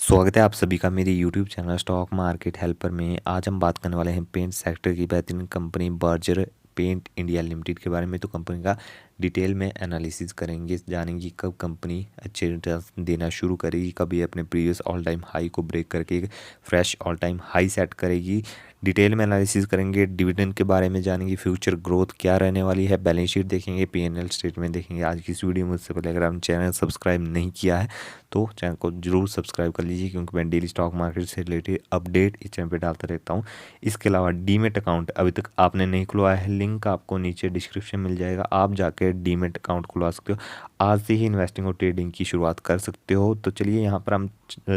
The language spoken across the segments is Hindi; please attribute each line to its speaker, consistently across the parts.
Speaker 1: स्वागत है आप सभी का मेरे YouTube channel stock market helper में। आज हम बात करने वाले हैं पेंट सेक्टर की बेहतरीन company Berger paint India limited के बारे में। तो कंपनी का डिटेल में एनालिसिस करेंगे, जानेंगे कब कंपनी अच्छे रिटर्न्स देना शुरू करेगी, कब ये अपने प्रीवियस ऑल टाइम हाई को ब्रेक करके एक fresh all time high set करेगी। डिटेल में एनालिसिस करेंगे, डिविडेंड के बारे में जानेंगे, फ्यूचर ग्रोथ क्या रहने वाली है, बैलेंस शीट देखेंगे, P&L स्टेटमेंट देखेंगे। आज की इस वीडियो में उससे पहले अगर आपने चैनल सब्सक्राइब नहीं किया है तो चैनल को जरूर सब्सक्राइब कर लीजिए, क्योंकि मैं डेली स्टॉक मार्केट से रिलेटेड अपडेट इस चैनल पे डालता रहता हूँ। इसके अलावा डीमेट अकाउंट अभी तक आपने नहीं खुलवाया है, लिंक आपको नीचे डिस्क्रिप्शन मिल जाएगा, आप जाकर डीमेट अकाउंट खुलवा सकते हो। आज से ही इन्वेस्टिंग और ट्रेडिंग की शुरुआत कर सकते हो। तो चलिए यहाँ पर हम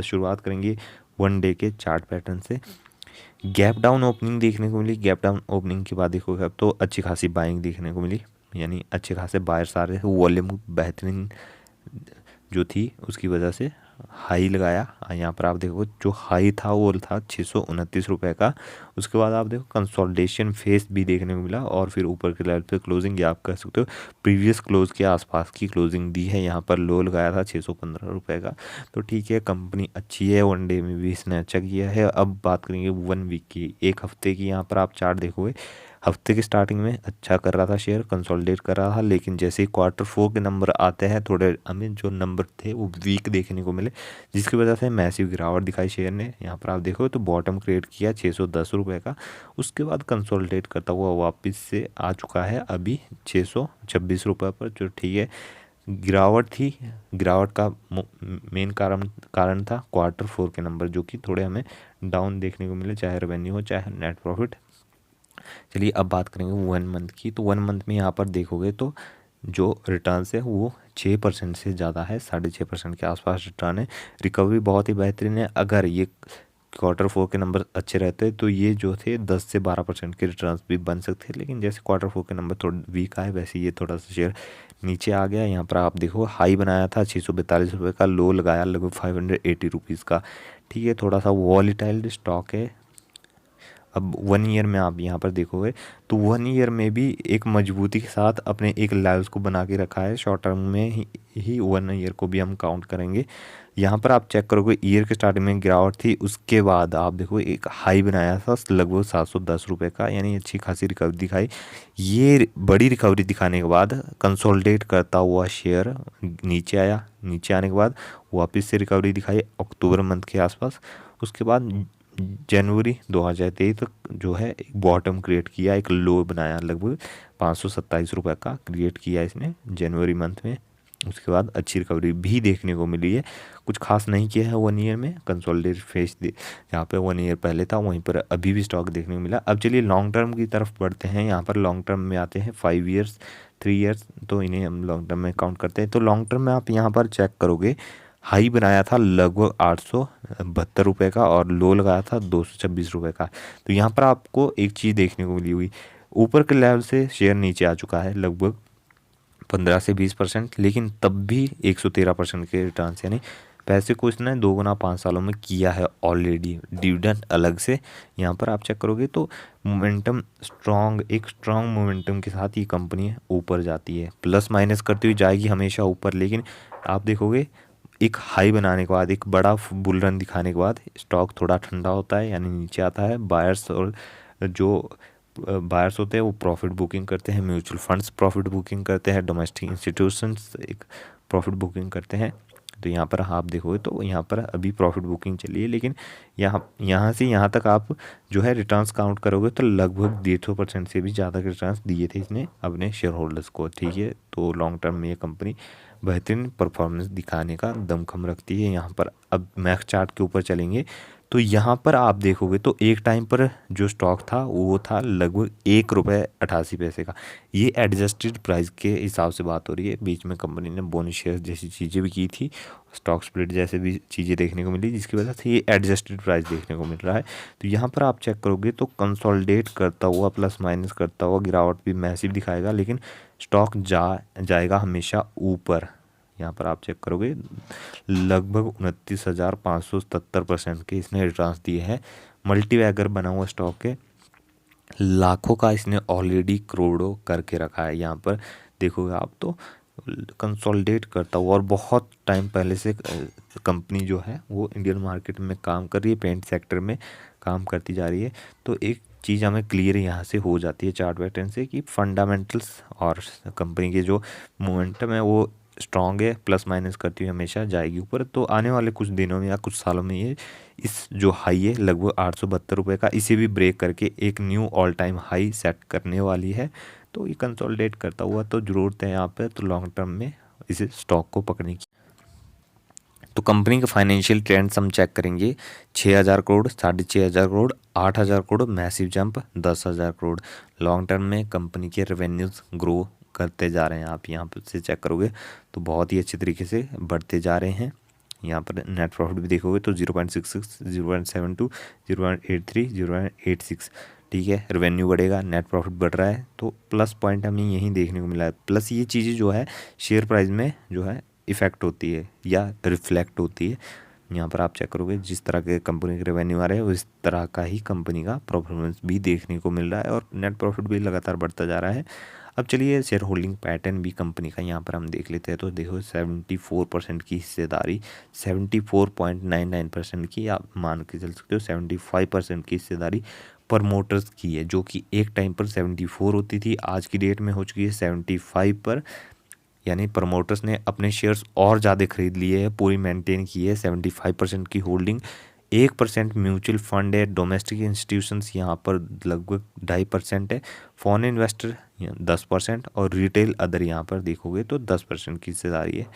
Speaker 1: शुरुआत करेंगे वन डे के चार्ट पैटर्न से। गैप डाउन ओपनिंग देखने को मिली। गैप डाउन ओपनिंग के बाद देखोगे अब तो अच्छी खासी बाइंग देखने को मिली, यानी अच्छे खासे बायर्स आ रहे थे। वॉल्यूम बेहतरीन जो थी उसकी वजह से हाई लगाया। यहाँ पर आप देखो जो हाई था वो था 629 रुपये का। उसके बाद आप देखो कंसोलिडेशन फेस भी देखने को मिला और फिर ऊपर के लेवल पे क्लोजिंग, आप कह सकते हो प्रीवियस क्लोज के आसपास की क्लोजिंग दी है। यहाँ पर लो लगाया था 615 रुपये का। तो ठीक है, कंपनी अच्छी है, वन डे में भी इसने अच्छा किया है। अब बात करेंगे वन वीक की, एक हफ्ते की। यहाँ पर आप चार्ट देखोगे, हफ्ते की स्टार्टिंग में अच्छा कर रहा था शेयर, कंसोलिडेट कर रहा था, लेकिन जैसे ही क्वार्टर फोर के नंबर आते हैं थोड़े हमें जो नंबर थे वो वीक देखने को मिले, जिसकी वजह से मैसिव गिरावट दिखाई शेयर ने। यहाँ पर आप देखो तो बॉटम क्रिएट किया 610 रुपये का, उसके बाद कंसोलिडेट करता हुआ वापस से आ चुका है अभी 626 रुपये पर, जो ठीक है। गिरावट थी, गिरावट का मेन कारण था क्वार्टर फोर के नंबर, जो कि थोड़े हमें डाउन देखने को मिले, चाहे रेवेन्यू हो चाहे नेट प्रॉफिट। चलिए अब बात करेंगे वन मंथ की। तो वन मंथ में यहाँ पर देखोगे तो जो रिटर्न्स है वो 6% से ज़्यादा है, 6.5% के आसपास रिटर्न है। रिकवरी बहुत ही बेहतरीन है। अगर ये क्वार्टर फोर के नंबर अच्छे रहते तो ये जो थे 10 से 12% के रिटर्न्स भी बन सकते हैं, लेकिन जैसे क्वार्टर फोर के नंबर थोड़ा वीक आए वैसे ये थोड़ा सा शेयर नीचे आ गया। यहाँ पर आप देखो हाई बनाया था 642 रुपये का, लो लगाया लगभग 580 रुपीज़ का। ठीक है, थोड़ा सा वॉलीटाइल स्टॉक है। अब वन ईयर में आप यहाँ पर देखोगे तो वन ईयर में भी एक मजबूती के साथ अपने एक लेवल्स को बना के रखा है। शॉर्ट टर्म में ही वन ईयर को भी हम काउंट करेंगे। यहाँ पर आप चेक करोगे ईयर के स्टार्टिंग में गिरावट थी, उसके बाद आप देखो एक हाई बनाया था लगभग 710 रुपये का, यानी अच्छी खासी रिकवरी दिखाई। ये बड़ी रिकवरी दिखाने के बाद कंसोलिडेट करता हुआ शेयर नीचे आया, नीचे आने के बाद वापस से रिकवरी दिखाई अक्टूबर मंथ के आसपास। उसके बाद जनवरी 2023 तक जो है एक बॉटम क्रिएट किया, एक लो बनाया लगभग 527 रुपये का क्रिएट किया इसने जनवरी मंथ में। उसके बाद अच्छी रिकवरी भी देखने को मिली है। कुछ खास नहीं किया है वन ईयर में, कंसोलिडेट फेस जहाँ पे वन ईयर पहले था वहीं पर अभी भी स्टॉक देखने को मिला। अब चलिए लॉन्ग टर्म की तरफ बढ़ते हैं। यहाँ पर लॉन्ग टर्म में आते हैं 5 ईयर्स, 3 ईयर्स, तो इन्हें हम लॉन्ग टर्म में काउंट करते हैं। तो लॉन्ग टर्म में आप यहाँ पर चेक करोगे हाई बनाया था लगभग 872 रुपये का और लो लगाया था 226 रुपये का। तो यहाँ पर आपको एक चीज़ देखने को मिली हुई, ऊपर के लेवल से शेयर नीचे आ चुका है लगभग 15 से 20%, लेकिन तब भी 113% के रिटर्न, यानी पैसे को इसने 2 गुना 5 सालों में किया है ऑलरेडी, डिविडेंड अलग से। यहाँ पर आप चेक करोगे तो मोमेंटम एक स्ट्रॉन्ग मोमेंटम के साथ ये कंपनी ऊपर जाती है, प्लस माइनस करती हुई जाएगी हमेशा ऊपर, लेकिन आप देखोगे एक हाई बनाने के बाद, एक बड़ा बुल रन दिखाने के बाद स्टॉक थोड़ा ठंडा होता है, यानी नीचे आता है। बायर्स और जो बायर्स होते हैं वो प्रॉफिट बुकिंग करते हैं, म्यूचुअल फंड्स प्रॉफिट बुकिंग करते हैं, डोमेस्टिक इंस्टीट्यूशंस एक प्रॉफिट बुकिंग करते हैं। तो यहाँ पर आप देखोगे तो यहाँ पर अभी प्रॉफिट बुकिंग चली है, लेकिन यहाँ से यहाँ तक आप जो है रिटर्न्स काउंट करोगे तो लगभग 150% से भी ज़्यादा के रिटर्न्स दिए थे इसने अपने शेयर होल्डर्स को। ठीक है, तो लॉन्ग टर्म में ये कंपनी बेहतरीन परफॉर्मेंस दिखाने का दमखम रखती है। यहाँ पर अब मैक्स चार्ट के ऊपर चलेंगे तो यहाँ पर आप देखोगे तो एक टाइम पर जो स्टॉक था वो था लगभग 1 रुपये 88 पैसे का। ये एडजस्टेड प्राइस के हिसाब से बात हो रही है। बीच में कंपनी ने बोनस शेयर जैसी चीज़ें भी की थी, स्टॉक स्प्लिट जैसे भी चीज़ें देखने को मिली, जिसकी वजह से ये एडजस्टेड प्राइस देखने को मिल रहा है। तो यहाँ पर आप चेक करोगे तो कंसोलिडेट करता हुआ प्लस माइनस करता हुआ गिरावट भी मैसिव दिखाएगा, लेकिन स्टॉक जाएगा हमेशा ऊपर। यहाँ पर आप चेक करोगे लगभग 29,577% के इसने रिटर्न्स दिए हैं। मल्टीवैगर बना हुआ स्टॉक है, लाखों का इसने ऑलरेडी करोड़ों करके रखा है। यहाँ पर देखोगे आप तो कंसोलिडेट करता हुआ और बहुत टाइम पहले से कंपनी जो है वो इंडियन मार्केट में काम कर रही है, पेंट सेक्टर में काम करती जा रही है। तो एक चीज़ हमें क्लियर यहाँ से हो जाती है चार्ट पैटर्न से कि फंडामेंटल्स और कंपनी के जो मोमेंटम है वो स्ट्रॉन्ग है, प्लस माइनस करती हुई हमेशा जाएगी ऊपर। तो आने वाले कुछ दिनों में या कुछ सालों में ये इस जो हाई है लगभग 872 रुपये का, इसे भी ब्रेक करके एक knew all time high set करने वाली है। तो ये कंसोलिडेट करता हुआ तो ज़रूरत है यहाँ पे तो लॉन्ग टर्म में इसे स्टॉक को पकड़ने की। तो कंपनी के फाइनेंशियल ट्रेंड्स हम चेक करेंगे। 6,000 crore, 6,500 crore, 8,000 crore, massive jump, 10,000 crore. Long term में कंपनी के रेवेन्यूज़ ग्रो करते जा रहे हैं। आप यहाँ पर से चेक करोगे तो बहुत ही अच्छे तरीके से बढ़ते जा रहे हैं। यहाँ पर नेट प्रॉफिट भी देखोगे तो 0.66, 0.72, 0.83, 0.86, ठीक है। रेवेन्यू बढ़ेगा, नेट प्रॉफिट बढ़ रहा है, तो प्लस पॉइंट हमें यहीं देखने को मिला है। प्लस ये चीज़ें जो है शेयर प्राइस में जो है इफ़ेक्ट होती है या रिफ्लेक्ट होती है। यहाँ पर आप चेक करोगे जिस तरह के कंपनी के रेवेन्यू आ रहे हैं उस तरह का ही कंपनी का परफॉर्मेंस भी देखने को मिल रहा है और नेट प्रॉफिट भी लगातार बढ़ता जा रहा है। अब चलिए शेयर होल्डिंग पैटर्न भी कंपनी का यहाँ पर हम देख लेते हैं। तो देखो 74% की हिस्सेदारी, 74.99% की आप मान के चल सकते हो। 75% की हिस्सेदारी प्रमोटर्स की है, जो कि एक टाइम पर 74 होती थी, आज की डेट में हो चुकी है 75 पर। यानी प्रमोटर्स ने अपने शेयर्स और ज़्यादा खरीद लिए हैं, पूरी मेंटेन की है 75% की होल्डिंग। 1% म्यूचुअल फंड है, डोमेस्टिक इंस्टीट्यूशंस यहाँ पर लगभग 2.5% है, फॉरेन इन्वेस्टर 10% और रिटेल अदर यहाँ पर देखोगे तो 10% की हिस्सेदारी है।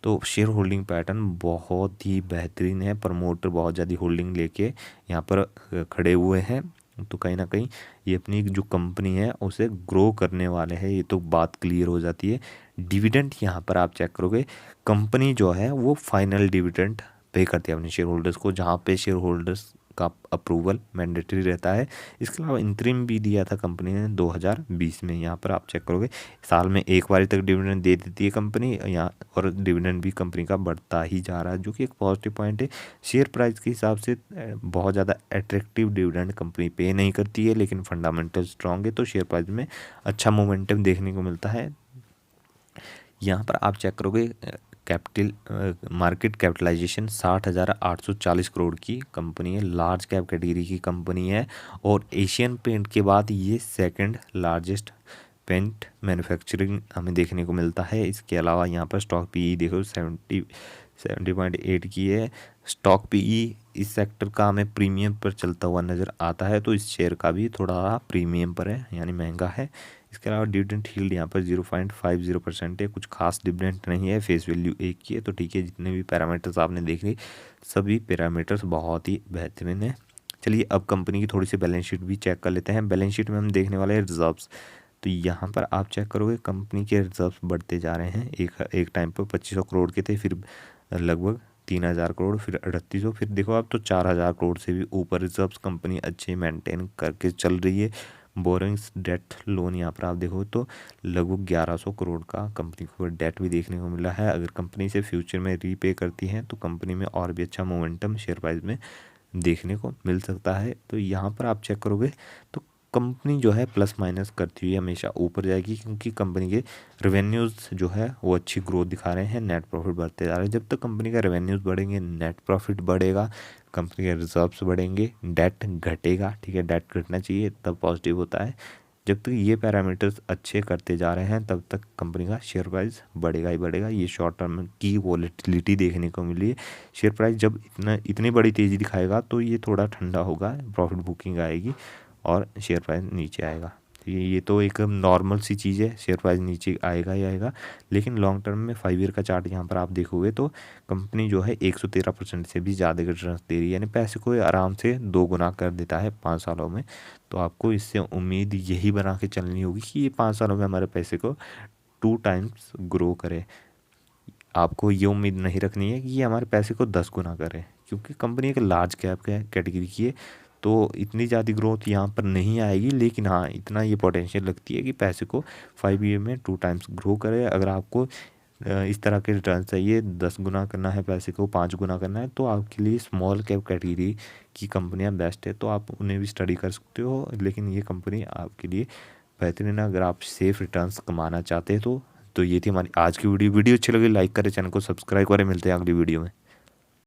Speaker 1: तो शेयर होल्डिंग पैटर्न बहुत ही बेहतरीन है। प्रमोटर बहुत ज़्यादा होल्डिंग लेके यहाँ पर खड़े हुए हैं। तो कहीं ना कहीं ये अपनी जो कंपनी है उसे ग्रो करने वाले हैं, ये तो बात क्लियर हो जाती है। डिविडेंड यहाँ पर आप चेक करोगे, कंपनी जो है वो फाइनल डिविडेंड पे करती है अपने शेयर होल्डर्स को, जहाँ पे शेयर होल्डर्स का अप्रूवल मैंडेटरी रहता है। इसके अलावा इंतरिम भी दिया था कंपनी ने 2020 में। यहाँ पर आप चेक करोगे साल में एक बार तक डिविडेंड दे देती है कंपनी यहाँ, और डिविडेंड भी कंपनी का बढ़ता ही जा रहा है, जो कि एक पॉजिटिव पॉइंट है। शेयर प्राइस के हिसाब से बहुत ज़्यादा अट्रैक्टिव डिविडेंड कंपनी पे नहीं करती है, लेकिन फंडामेंटल स्ट्रॉन्ग है तो शेयर प्राइस में अच्छा मोमेंटम देखने को मिलता है। यहाँ पर आप चेक करोगे कैपिटल मार्केट कैपिटलाइजेशन 60,840 करोड़ की कंपनी है, लार्ज कैप कैटेगरी की कंपनी है और एशियन पेंट के बाद ये सेकंड लार्जेस्ट पेंट मैन्युफैक्चरिंग हमें देखने को मिलता है। इसके अलावा यहाँ पर स्टॉक पीई देखो 70.8 की है। स्टॉक पीई इस सेक्टर का हमें प्रीमियम पर चलता हुआ नज़र आता है, तो इस शेयर का भी थोड़ा प्रीमियम पर है, यानी महंगा है। इसके अलावा डिविडेंड यील्ड यहाँ पर 0.50% है, कुछ खास डिविडेंड नहीं है, फेस वैल्यू 1 की है। तो ठीक है, जितने भी पैरामीटर्स आपने देख ली सभी पैरामीटर्स बहुत ही बेहतरीन है। चलिए अब कंपनी की थोड़ी सी बैलेंस शीट भी चेक कर लेते हैं। बैलेंस शीट में हम देखने वाले हैं रिजर्व्स। तो यहाँ पर आप चेक करोगे कंपनी के रिजर्व्स बढ़ते जा रहे हैं। एक टाइम पर 2500 करोड़ के थे, फिर लगभग 3,000 करोड़, फिर 3,800, फिर देखो अब तो 4,000 करोड़ से भी ऊपर रिजर्व्स कंपनी अच्छे मेंटेन करके चल रही है। बोरिंग्स डेट लोन यहाँ पर आप देखो तो लगभग 1,100 करोड़ का कंपनी को डेट भी देखने को मिला है। अगर कंपनी से फ्यूचर में रीपे करती है तो कंपनी में और भी अच्छा मोमेंटम शेयर प्राइस में देखने को मिल सकता है। तो यहाँ पर आप चेक करोगे तो कंपनी जो है प्लस माइनस करती हुई हमेशा ऊपर जाएगी, क्योंकि कंपनी के रेवेन्यूज़ जो है वो अच्छी ग्रोथ दिखा रहे हैं, नेट प्रॉफिट बढ़ते जा रहे हैं। जब तक कंपनी का रेवेन्यूज़ बढ़ेंगे नेट प्रॉफिट बढ़ेगा, कंपनी के रिजर्व्स बढ़ेंगे, डेट घटेगा, ठीक है, डेट घटना चाहिए तब पॉजिटिव होता है। जब तक ये पैरामीटर्स अच्छे करते जा रहे हैं तब तक कंपनी का शेयर प्राइस बढ़ेगा ही बढ़ेगा। ये शॉर्ट टर्म की वॉलेटिलिटी देखने को मिली है। शेयर प्राइस जब इतनी बड़ी तेज़ी दिखाएगा तो ये थोड़ा ठंडा होगा, प्रॉफिट बुकिंग आएगी और शेयर प्राइस नीचे आएगा। तो ये तो एक नॉर्मल सी चीज़ है, शेयर प्राइस नीचे आएगा ही आएगा। लेकिन लॉन्ग टर्म में 5 ईयर का चार्ट यहाँ पर आप देखोगे तो कंपनी जो है 113% से भी ज़्यादा का रिटर्न दे रही है, यानी पैसे को आराम से 2 गुना कर देता है 5 सालों में। तो आपको इससे उम्मीद यही बना के चलनी होगी कि ये 5 सालों में हमारे पैसे को 2 टाइम्स ग्रो करे। आपको ये उम्मीद नहीं रखनी है कि ये हमारे पैसे को 10 गुना करे, क्योंकि कंपनी एक लार्ज कैप कैटेगरी की है तो इतनी ज़्यादा ग्रोथ यहाँ पर नहीं आएगी। लेकिन हाँ, इतना ये पोटेंशियल लगती है कि पैसे को 5 ईयर में 2 टाइम्स ग्रो करे। अगर आपको इस तरह के रिटर्न चाहिए, 10 गुना करना है पैसे को, 5 गुना करना है, तो आपके लिए स्मॉल कैप कैटेगरी की कंपनियाँ बेस्ट है, तो आप उन्हें भी स्टडी कर सकते हो। लेकिन ये कंपनी आपके लिए बेहतरीन है अगर आप सेफ रिटर्न्स कमाना चाहते हैं तो तो ये थी हमारी आज की वीडियो अच्छी लगी लाइक करें, चैनल को सब्सक्राइब करें। मिलते हैं अगली वीडियो में।